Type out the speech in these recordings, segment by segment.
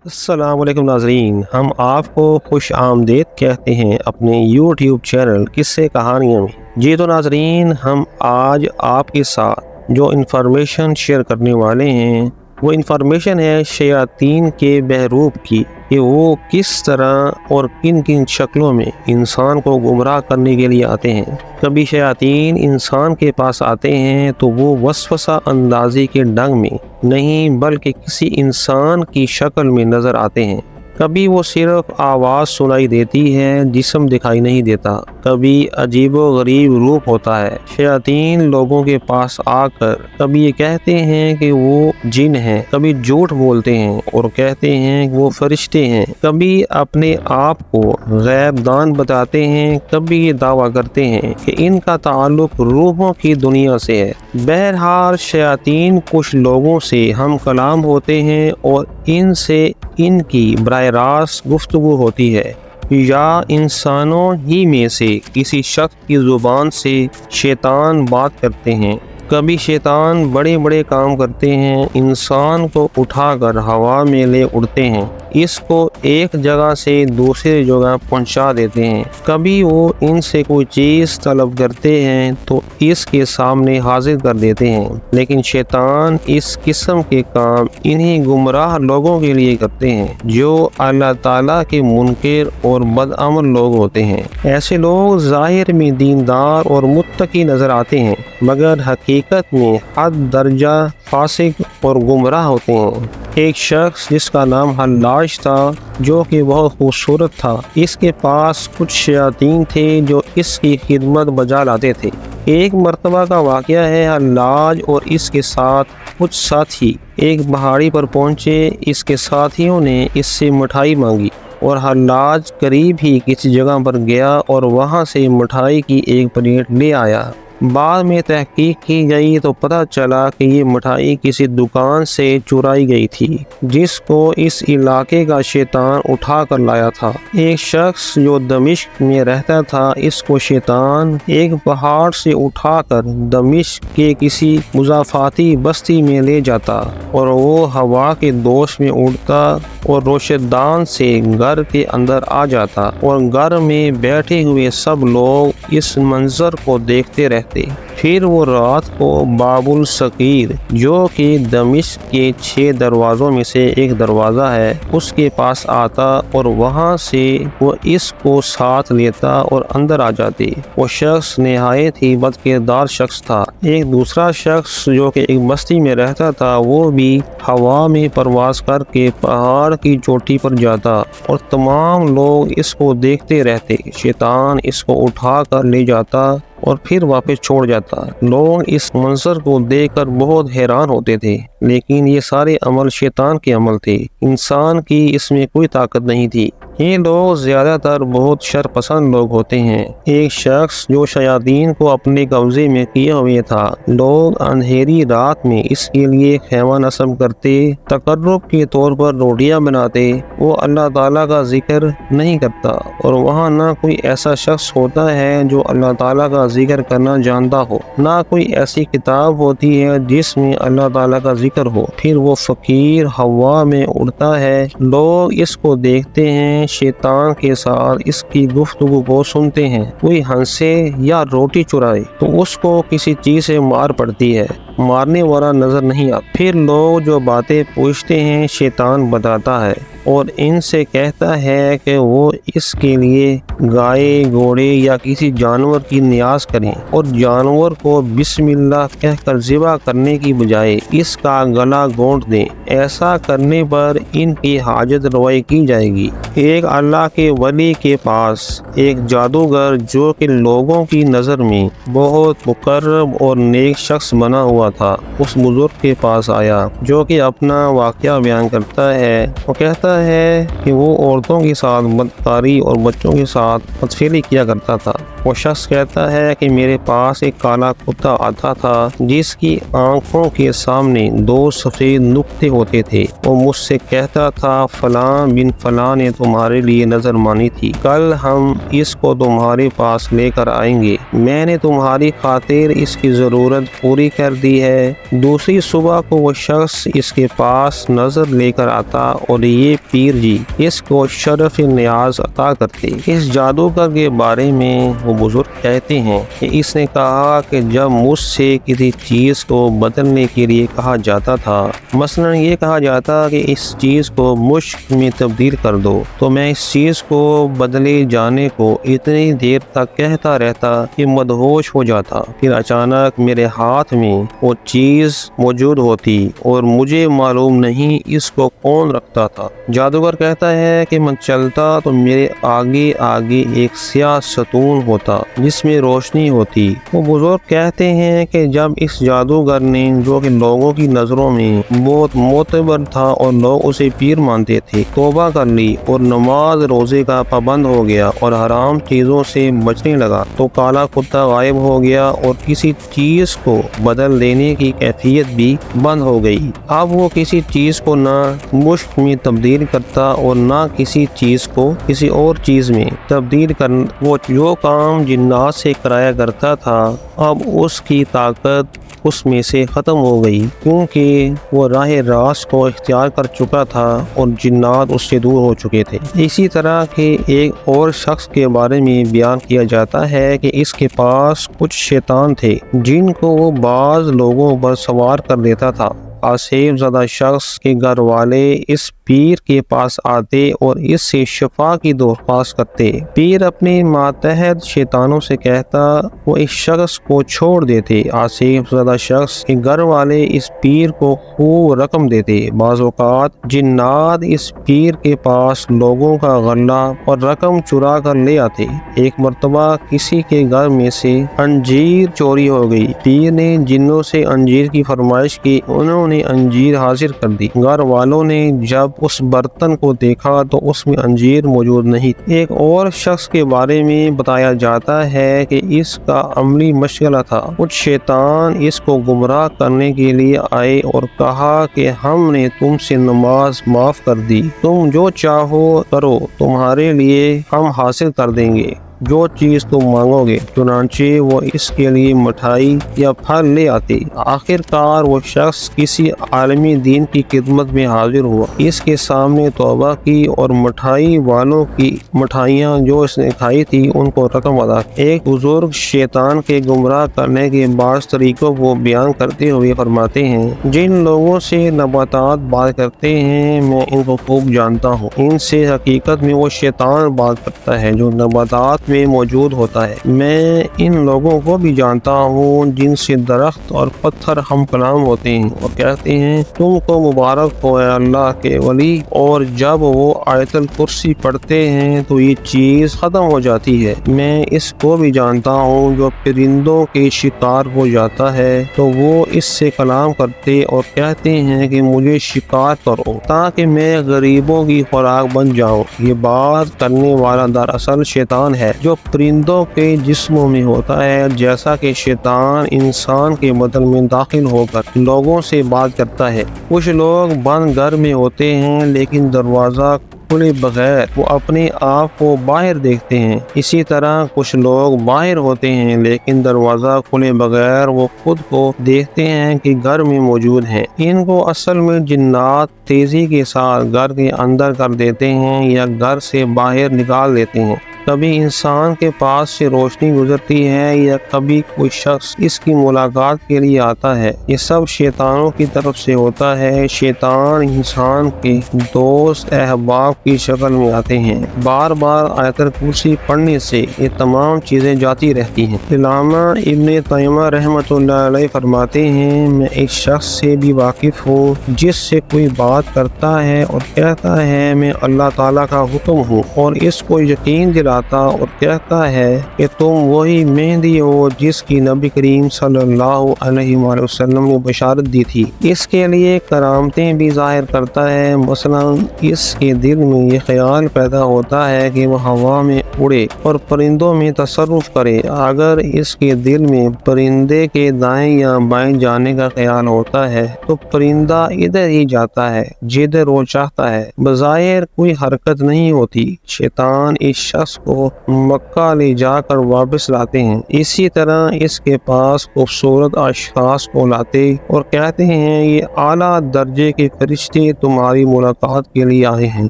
السلام علیکم ناظرین، ہم آپ کو خوش آمدید کہتے ہیں اپنے یوٹیوب چینل قصے کہانیوں میں۔ جی تو ناظرین، ہم آج آپ کے ساتھ جو انفارمیشن شیئر کرنے والے ہیں وہ انفارمیشن ہے شیاطین کے بہروپ کی، کہ وہ کس طرح اور کن کن شکلوں میں انسان کو گمراہ کرنے کے لیے آتے ہیں۔ کبھی شیاطین انسان کے پاس آتے ہیں تو وہ وسوسہ اندازی کے ڈھنگ میں نہیں بلکہ کسی انسان کی شکل میں نظر آتے ہیں۔ کبھی وہ صرف آواز سنائی دیتی ہے، جسم دکھائی نہیں دیتا۔ کبھی عجیب و غریب روپ ہوتا ہے۔ شیاطین لوگوں کے پاس آ کر کبھی یہ کہتے ہیں کہ وہ جن ہیں، کبھی جھوٹ بولتے ہیں اور کہتے ہیں کہ وہ فرشتے ہیں، کبھی اپنے آپ کو غیب دان بتاتے ہیں، کبھی یہ دعویٰ کرتے ہیں کہ ان کا تعلق روحوں کی دنیا سے ہے۔ بہرحال شیاطین کچھ لوگوں سے ہم کلام ہوتے ہیں اور ان سے ان کی براہ راست گفتگو ہوتی ہے، یا انسانوں ہی میں سے کسی شخص کی زبان سے شیطان بات کرتے ہیں۔ کبھی شیطان بڑے بڑے کام کرتے ہیں، انسان کو اٹھا کر ہوا میں لے اڑتے ہیں، اس کو ایک جگہ سے دوسری جگہ پہنچا دیتے ہیں۔ کبھی وہ ان سے کوئی چیز طلب کرتے ہیں تو اس کے سامنے حاضر کر دیتے ہیں، لیکن شیطان اس قسم کے کام انہیں گمراہ لوگوں کے لیے کرتے ہیں جو اللہ تعالیٰ کے منکر اور بدعمل لوگ ہوتے ہیں۔ ایسے لوگ ظاہر میں دیندار اور متقی نظر آتے ہیں، مگر حقیقت میں حد درجہ فاسق اور گمراہ ہوتے ہیں۔ ایک شخص جس کا نام حلاج تھا، جو کہ بہت خوبصورت تھا، اس کے پاس کچھ شیاطین تھے جو اس کی خدمت بجا لاتے تھے۔ ایک مرتبہ کا واقعہ ہے، حلاج اور اس کے ساتھ کچھ ساتھی ایک پہاڑی پر پہنچے۔ اس کے ساتھیوں نے اس سے مٹھائی مانگی اور حلاج قریب ہی کسی جگہ پر گیا اور وہاں سے مٹھائی کی ایک پلیٹ لے آیا۔ بعد میں تحقیق کی گئی تو پتہ چلا کہ یہ مٹھائی کسی دکان سے چرائی گئی تھی، جس کو اس علاقے کا شیطان اٹھا کر لایا تھا۔ ایک شخص جو دمشق میں رہتا تھا، اس کو شیطان ایک پہاڑ سے اٹھا کر دمشق کے کسی مضافاتی بستی میں لے جاتا اور وہ ہوا کے دوش میں اڑتا اور روشندان سے گھر کے اندر آ جاتا، اور گھر میں بیٹھے ہوئے سب لوگ اس منظر کو دیکھتے رہتے۔ پھر وہ رات کو باب الصغیر، جو کہ دمشق کے 6 دروازوں میں سے ایک دروازہ ہے، اس کے پاس آتا اور وہاں سے وہ اس کو ساتھ لیتا اور اندر آ جاتے۔ وہ شخص نہایت ہی بد کردار شخص تھا۔ ایک دوسرا شخص جو کہ ایک بستی میں رہتا تھا، وہ بھی ہوا میں پرواز کر کے پہاڑ کی چوٹی پر جاتا اور تمام لوگ اس کو دیکھتے رہتے۔ شیطان اس کو اٹھا کر لے جاتا اور پھر واپس چھوڑ جاتا۔ لوگ اس منظر کو دیکھ کر بہت حیران ہوتے تھے، لیکن یہ سارے عمل شیطان کے عمل تھے، انسان کی اس میں کوئی طاقت نہیں تھی۔ یہ لوگ زیادہ تر بہت شر پسند لوگ ہوتے ہیں۔ ایک شخص جو شیاطین کو اپنے قبضے میں کیے ہوئے تھا، لوگ اندھیری رات میں اس کے لیے خیمہ نصب کرتے، تقرب کے طور پر روٹیاں بناتے۔ وہ اللہ تعالیٰ کا ذکر نہیں کرتا، اور وہاں نہ کوئی ایسا شخص ہوتا ہے جو اللہ تعالیٰ کا ذکر کرنا جانتا ہو، نہ کوئی ایسی کتاب ہوتی ہے جس میں اللہ تعالیٰ کا ذکر ہو۔ پھر وہ فقیر ہوا میں اڑتا ہے، لوگ اس کو دیکھتے ہیں، شیطان کے ساتھ اس کی گفتگو کو سنتے ہیں۔ کوئی ہنسے یا روٹی چرائے تو اس کو کسی چیز سے مار پڑتی ہے، مارنے والا نظر نہیں آتا۔ پھر لوگ جو باتیں پوچھتے ہیں، شیطان بتاتا ہے اور ان سے کہتا ہے کہ وہ اس کے لیے گائے، گھوڑے یا کسی جانور کی نیاز کریں، اور جانور کو بسم اللہ کہہ کر ذبح کرنے کی بجائے اس کا گلا گھونٹ دیں۔ ایسا کرنے پر ان کی حاجت روائی کی جائے گی۔ ایک اللہ کے ولی کے پاس ایک جادوگر، جو کہ لوگوں کی نظر میں بہت مقرب اور نیک شخص بنا ہوا تھا، اس بزرگ کے پاس آیا، جو کہ اپنا واقعہ بیان کرتا ہے۔ وہ کہتا ہے کہ وہ عورتوں کے ساتھ بدکاری اور بچوں کے ساتھ بدفعلی کیا کرتا تھا۔ وہ شخص کہتا ہے کہ میرے پاس ایک کالا کتا آتا تھا جس کی آنکھوں کے سامنے 2 سفید نقطے ہوتے تھے۔ وہ مجھ سے کہتا تھا فلاں بن فلاں نے تمہارے لیے نظر مانی تھی، کل ہم اس کو تمہارے پاس لے کر آئیں گے، میں نے تمہاری خاطر اس کی ضرورت پوری کر دی ہے۔ دوسری صبح کو وہ شخص اس کے پاس نظر لے کر آتا اور یہ پیر جی اس کو شرف نیاز عطا کرتے۔ اس جادوگر کے بارے میں وہ بزرگ کہتے ہیں کہ اس نے کہا کہ جب مجھ سے کسی چیز کو بدلنے کے لیے کہا جاتا تھا، مثلا یہ کہا جاتا کہ اس چیز کو مشک میں تبدیل کر دو، تو میں اس چیز کو بدلے جانے کو اتنی دیر تک کہتا رہتا کہ مدہوش ہو جاتا، پھر اچانک میرے ہاتھ میں وہ چیز موجود ہوتی اور مجھے معلوم نہیں اس کو کون رکھتا تھا۔ جادوگر کہتا ہے کہ میں چلتا تو میرے آگے آگے ایک سیاہ ستون ہوتا جس میں روشنی ہوتی۔ وہ بزرگ کہتے ہیں کہ جب اس جادوگر نے، جو کہ لوگوں کی نظروں میں بہت معتبر تھا اور لوگ اسے پیر مانتے تھے، توبہ کر لی اور نماز روزے کا پابند ہو گیا اور حرام چیزوں سے بچنے لگا، تو کالا کتا غائب ہو گیا اور کسی چیز کو بدل دینے کی کیفیت بھی بند ہو گئی۔ اب وہ کسی چیز کو نہ مشک میں تبدیل کرتا اور نہ کسی چیز کو کسی اور چیز میں تبدیل کر، وہ جو کام جنات سے کرایا کرتا تھا اب اس کی طاقت اس میں سے ختم ہو گئی، کیونکہ وہ راہ راست کو اختیار کر چکا تھا اور جنات اس سے دور ہو چکے تھے۔ اسی طرح کے ایک اور شخص کے بارے میں بیان کیا جاتا ہے کہ اس کے پاس کچھ شیطان تھے جن کو وہ بعض لوگوں پر سوار کر دیتا تھا۔ آصف زدہ شخص کے گھر والے اس پیر کے پاس آتے اور اس سے شفا کی درخواست کرتے۔ پیر اپنے ماتحت شیطانوں سے کہتا، وہ اس شخص کو چھوڑ دیتے۔ آصف زدہ شخص کے گھر والے اس پیر کو خوب رقم دیتے۔ بعض اوقات جنات اس پیر کے پاس لوگوں کا غلہ اور رقم چرا کر لے آتے۔ ایک مرتبہ کسی کے گھر میں سے انجیر چوری ہو گئی۔ پیر نے جنوں سے انجیر کی فرمائش کی، انہوں نے انجیر حاضر کر دی۔ گھر والوں نے جب اس برتن کو دیکھا تو اس میں انجیر موجود نہیں۔ ایک اور شخص کے بارے میں بتایا جاتا ہے کہ اس کا عملی مشغلہ تھا۔ کچھ شیطان اس کو گمراہ کرنے کے لیے آئے اور کہا کہ ہم نے تم سے نماز معاف کر دی، تم جو چاہو کرو، تمہارے لیے ہم حاصل کر دیں گے جو چیز تم مانگو گے۔ چنانچہ وہ اس کے لیے مٹھائی یا پھل لے آتے۔ آخر کار وہ شخص کسی عالمی دین کی خدمت میں حاضر ہوا، اس کے سامنے توبہ کی اور مٹھائی والوں کی مٹھائیاں جو اس نے کھائی تھی ان کو رقم ادا کی۔ ایک بزرگ شیطان کے گمراہ کرنے کے بعض طریقوں کو بیان کرتے ہوئے فرماتے ہیں، جن لوگوں سے نباتات بات کرتے ہیں میں ان کو خوب جانتا ہوں، ان سے حقیقت میں وہ شیطان بات کرتا ہے جو نباتات میں موجود ہوتا ہے۔ میں ان لوگوں کو بھی جانتا ہوں جن سے درخت اور پتھر ہم کلام ہوتے ہیں اور کہتے ہیں تم کو مبارک ہو اے اللہ کے ولی، اور جب وہ آیت الکرسی پڑھتے ہیں تو یہ چیز ختم ہو جاتی ہے۔ میں اس کو بھی جانتا ہوں جو پرندوں کے شکار ہو جاتا ہے تو وہ اس سے کلام کرتے اور کہتے ہیں کہ مجھے شکار کرو تاکہ میں غریبوں کی خوراک بن جاؤں۔ یہ بات کرنے والا دراصل شیطان ہے جو پرندوں کے جسموں میں ہوتا ہے، جیسا کہ شیطان انسان کے بدن میں داخل ہو کر لوگوں سے بات کرتا ہے۔ کچھ لوگ بند گھر میں ہوتے ہیں لیکن دروازہ کھلے بغیر وہ اپنے آپ کو باہر دیکھتے ہیں، اسی طرح کچھ لوگ باہر ہوتے ہیں لیکن دروازہ کھلے بغیر وہ خود کو دیکھتے ہیں کہ گھر میں موجود ہیں۔ ان کو اصل میں جنات تیزی کے ساتھ گھر کے اندر کر دیتے ہیں یا گھر سے باہر نکال دیتے ہیں۔ کبھی انسان کے پاس سے روشنی گزرتی ہے یا کبھی کوئی شخص اس کی ملاقات کے لیے آتا ہے۔ یہ سب شیطانوں کی طرف سے ہوتا ہے۔ شیطان انسان کے دوست احباب کی شکل میں آتے ہیں۔ بار بار آیت الکرسی پڑھنے سے یہ تمام چیزیں جاتی رہتی ہیں۔ علامہ ابن تیمیہ رحمۃ اللہ علیہ فرماتے ہیں، میں ایک شخص سے بھی واقف ہوں جس سے کوئی بات کرتا ہے اور کہتا ہے میں اللہ تعالیٰ کا حکم ہوں اور اس کو یقین دلا لاتا اور کہتا ہے کہ تم وہی مہدی ہو جس کی نبی کریم صلی اللہ علیہ وآلہ وسلم نے بشارت دی تھی۔ اس کے لیے کرامتیں بھی ظاہر کرتا ہے، مثلا اس کے دل میں یہ خیال پیدا ہوتا ہے کہ وہ ہوا میں اڑے اور پرندوں میں تصرف کرے۔ اگر اس کے دل میں پرندے کے دائیں یا بائیں جانے کا خیال ہوتا ہے تو پرندہ ادھر ہی جاتا ہے جدھر وہ چاہتا ہے، بظاہر کوئی حرکت نہیں ہوتی۔ شیطان اس شخص کو مکہ لے جا کر واپس لاتے ہیں۔ اسی طرح اس کے پاس خوبصورت اشخاص کو لاتے اور کہتے ہیں یہ اعلیٰ درجے کے فرشتے تمہاری ملاقات کے لیے آئے ہیں۔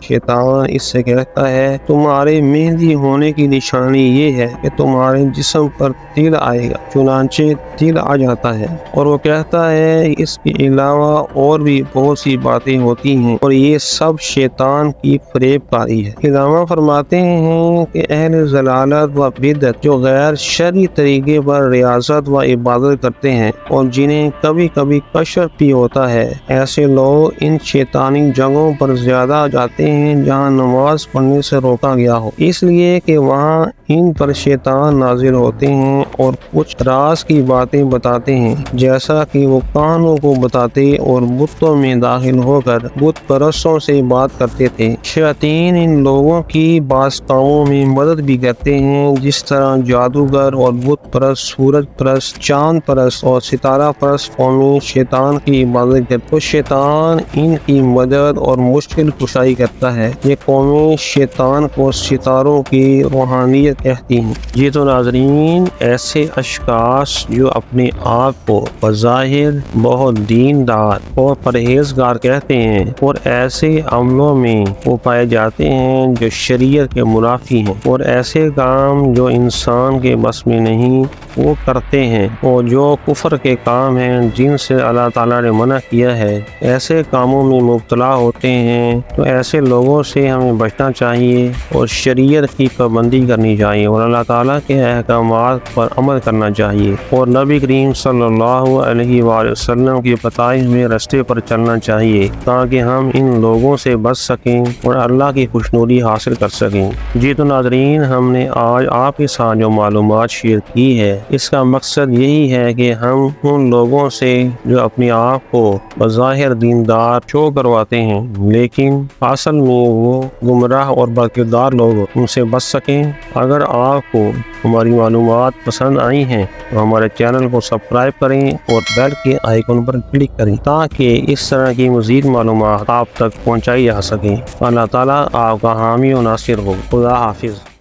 شیطان اس سے کہتا ہے تمہارے مہدی ہونے کی نشانی یہ ہے کہ تمہارے جسم پر تل آئے گا، چنانچہ تل آ جاتا ہے، اور وہ کہتا ہے اس کے علاوہ اور بھی بہت سی باتیں ہوتی ہیں اور یہ سب شیطان کی فریب کاری ہے۔ علامہ فرماتے ہیں کہ اہل ضلالت و بدعت جو غیر شرعی طریقے پر ریاضت و عبادت کرتے ہیں اور جنہیں کبھی کبھی کشف بھی ہوتا ہے، ایسے لوگ ان شیطانی جگہوں پر زیادہ جاتے ہیں جہاں نماز پڑھنے سے روکا گیا ہو، اس لیے کہ وہاں ان پر شیطان نازل ہوتے ہیں اور کچھ راز کی باتیں بتاتے ہیں، جیسا کہ وہ کہانوں کو بتاتے اور بتوں میں داخل ہو کر بت پرستوں سے بات کرتے تھے۔ شیاطین ان لوگوں کی بعض کاموں میں مدد بھی کرتے ہیں، جس طرح جادوگر اور بت پرست، سورج پرست، چاند پرست اور ستارہ پرست قومیں شیطان کی عبادت کرتے، تو شیطان ان کی مدد اور مشکل کشائی کرتا ہے۔ یہ قومیں شیطان کو ستاروں کی روحانیت کہتی ہیں۔ جی تو ناظرین، ایسے اشخاص جو اپنے آپ کو بظاہر بہت دیندار اور پرہیزگار کہتے ہیں اور ایسے عملوں میں وہ پائے جاتے ہیں جو شریعت کے منافی ہیں، اور ایسے کام جو انسان کے بس میں نہیں وہ کرتے ہیں، اور جو کفر کے کام ہیں جن سے اللہ تعالیٰ نے منع کیا ہے، ایسے کاموں میں مبتلا ہوتے ہیں، تو ایسے لوگوں سے ہمیں بچنا چاہیے اور شریعت کی پابندی کرنی چاہیے اور اللہ تعالیٰ کے احکامات پر عمل کرنا چاہیے اور نبی کریم صلی اللہ علیہ وآلہ وسلم کی بتائے ہوئے راستے پر چلنا چاہیے، تاکہ ہم ان لوگوں سے بچ سکیں اور اللہ کی خوشنودی حاصل کر سکیں۔ جی تو ناظرین، ہم نے آج آپ کے ساتھ جو معلومات شیئر کی ہے، اس کا مقصد یہی ہے کہ ہم ان لوگوں سے جو اپنے آپ کو بظاہر دیندار شو کرواتے ہیں لیکن اصل میں وہ گمراہ اور بدکردار لوگ، ان سے بچ سکیں۔ اگر آپ کو ہماری معلومات پسند آئی ہیں تو ہمارے چینل کو سبسکرائب کریں اور بیل کے آئیکن پر کلک کریں تاکہ اس طرح کی مزید معلومات آپ تک پہنچائی جا سکیں۔ اللہ تعالیٰ آپ کا حامی و ناصر ہو۔ خدا حافظ۔